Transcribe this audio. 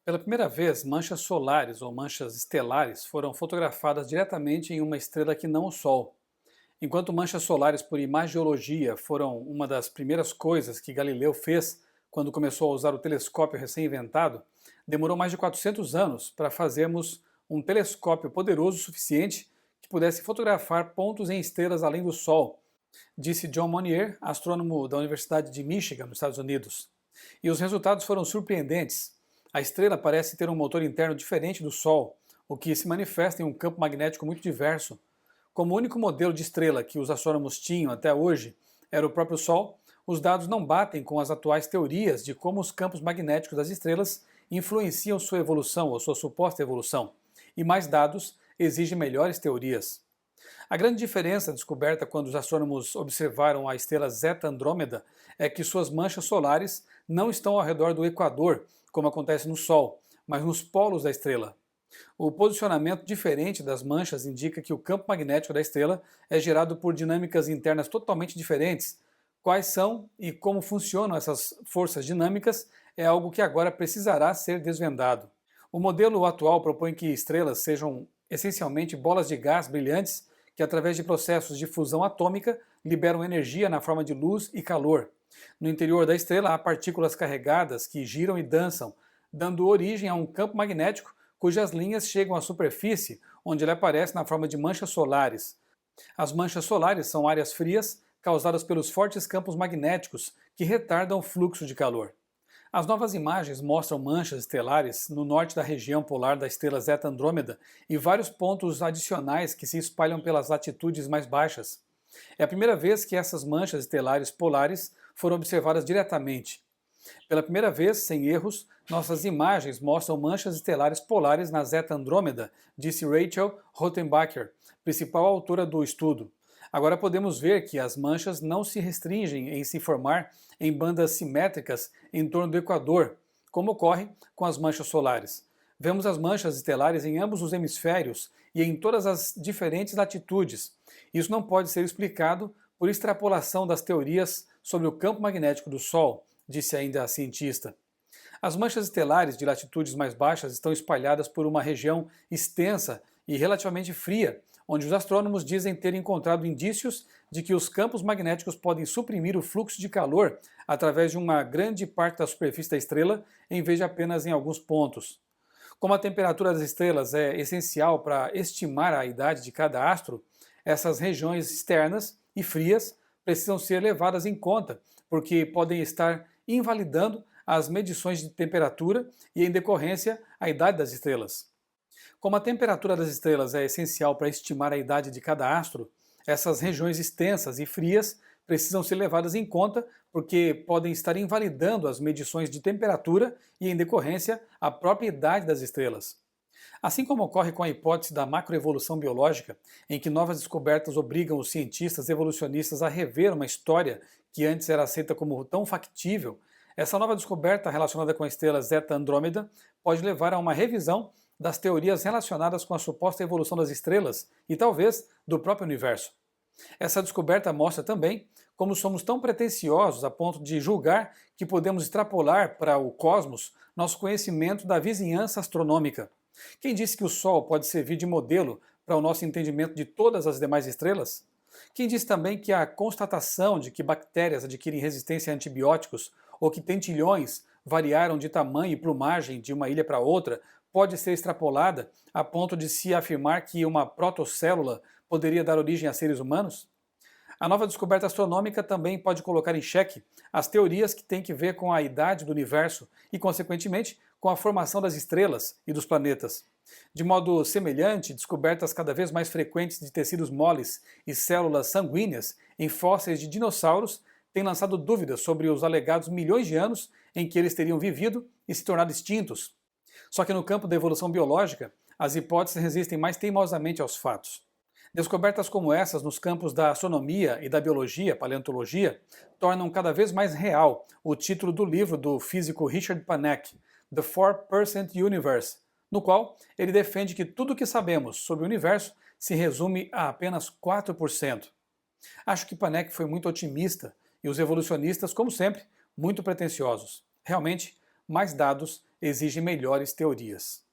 Pela primeira vez, manchas solares ou manchas estelares foram fotografadas diretamente em uma estrela que não o Sol. Enquanto manchas solares por imagiologia foram uma das primeiras coisas que Galileu fez quando começou a usar o telescópio recém-inventado, demorou mais de 400 anos para fazermos um telescópio poderoso o suficiente que pudesse fotografar pontos em estrelas além do Sol, disse John Monnier, astrônomo da Universidade de Michigan, nos Estados Unidos. E os resultados foram surpreendentes. A estrela parece ter um motor interno diferente do Sol, o que se manifesta em um campo magnético muito diverso. Como o único modelo de estrela que os astrônomos tinham até hoje era o próprio Sol, os dados não batem com as atuais teorias de como os campos magnéticos das estrelas influenciam sua evolução ou sua suposta evolução. E mais dados exigem melhores teorias. A grande diferença descoberta quando os astrônomos observaram a estrela Zeta Andrômeda é que suas manchas solares não estão ao redor do equador, como acontece no Sol, mas nos polos da estrela. O posicionamento diferente das manchas indica que o campo magnético da estrela é gerado por dinâmicas internas totalmente diferentes. Quais são e como funcionam essas forças dinâmicas é algo que agora precisará ser desvendado. O modelo atual propõe que estrelas sejam essencialmente bolas de gás brilhantes que, através de processos de fusão atômica, liberam energia na forma de luz e calor. No interior da estrela há partículas carregadas que giram e dançam, dando origem a um campo magnético cujas linhas chegam à superfície, onde ele aparece na forma de manchas solares. As manchas solares são áreas frias causadas pelos fortes campos magnéticos que retardam o fluxo de calor. As novas imagens mostram manchas estelares no norte da região polar da estrela Zeta Andrômeda e vários pontos adicionais que se espalham pelas latitudes mais baixas. É a primeira vez que essas manchas estelares polares foram observadas diretamente. Pela primeira vez, sem erros, nossas imagens mostram manchas estelares polares na Zeta Andrômeda, disse Rachel Rothenbacher, principal autora do estudo. Agora podemos ver que as manchas não se restringem em se formar em bandas simétricas em torno do equador, como ocorre com as manchas solares. Vemos as manchas estelares em ambos os hemisférios e em todas as diferentes latitudes. Isso não pode ser explicado por extrapolação das teorias sobre o campo magnético do Sol, disse ainda a cientista. As manchas estelares de latitudes mais baixas estão espalhadas por uma região extensa e relativamente fria, onde os astrônomos dizem ter encontrado indícios de que os campos magnéticos podem suprimir o fluxo de calor através de uma grande parte da superfície da estrela, em vez de apenas em alguns pontos. Como a temperatura das estrelas é essencial para estimar a idade de cada astro, essas regiões externas e frias precisam ser levadas em conta, porque podem estar invalidando as medições de temperatura e, em decorrência, a idade das estrelas. Como a temperatura das estrelas é essencial para estimar a idade de cada astro, essas regiões extensas e frias precisam ser levadas em conta porque podem estar invalidando as medições de temperatura e, em decorrência, a própria idade das estrelas. Assim como ocorre com a hipótese da macroevolução biológica, em que novas descobertas obrigam os cientistas evolucionistas a rever uma história que antes era aceita como tão factível, essa nova descoberta relacionada com a estrela Zeta Andrômeda pode levar a uma revisão das teorias relacionadas com a suposta evolução das estrelas e talvez do próprio universo. Essa descoberta mostra também como somos tão pretensiosos a ponto de julgar que podemos extrapolar para o cosmos nosso conhecimento da vizinhança astronômica. Quem disse que o Sol pode servir de modelo para o nosso entendimento de todas as demais estrelas? Quem disse também que a constatação de que bactérias adquirem resistência a antibióticos ou que tentilhões variaram de tamanho e plumagem de uma ilha para outra pode ser extrapolada a ponto de se afirmar que uma protocélula poderia dar origem a seres humanos? A nova descoberta astronômica também pode colocar em xeque as teorias que têm que ver com a idade do universo e, consequentemente, com a formação das estrelas e dos planetas. De modo semelhante, descobertas cada vez mais frequentes de tecidos moles e células sanguíneas em fósseis de dinossauros têm lançado dúvidas sobre os alegados milhões de anos em que eles teriam vivido e se tornado extintos. Só que no campo da evolução biológica, as hipóteses resistem mais teimosamente aos fatos. Descobertas como essas nos campos da astronomia e da biologia, paleontologia, tornam cada vez mais real o título do livro do físico Richard Panek, The 4% Universe, no qual ele defende que tudo o que sabemos sobre o universo se resume a apenas 4%. Acho que Panek foi muito otimista e os evolucionistas, como sempre, muito pretensiosos. Realmente, mais dados exige melhores teorias.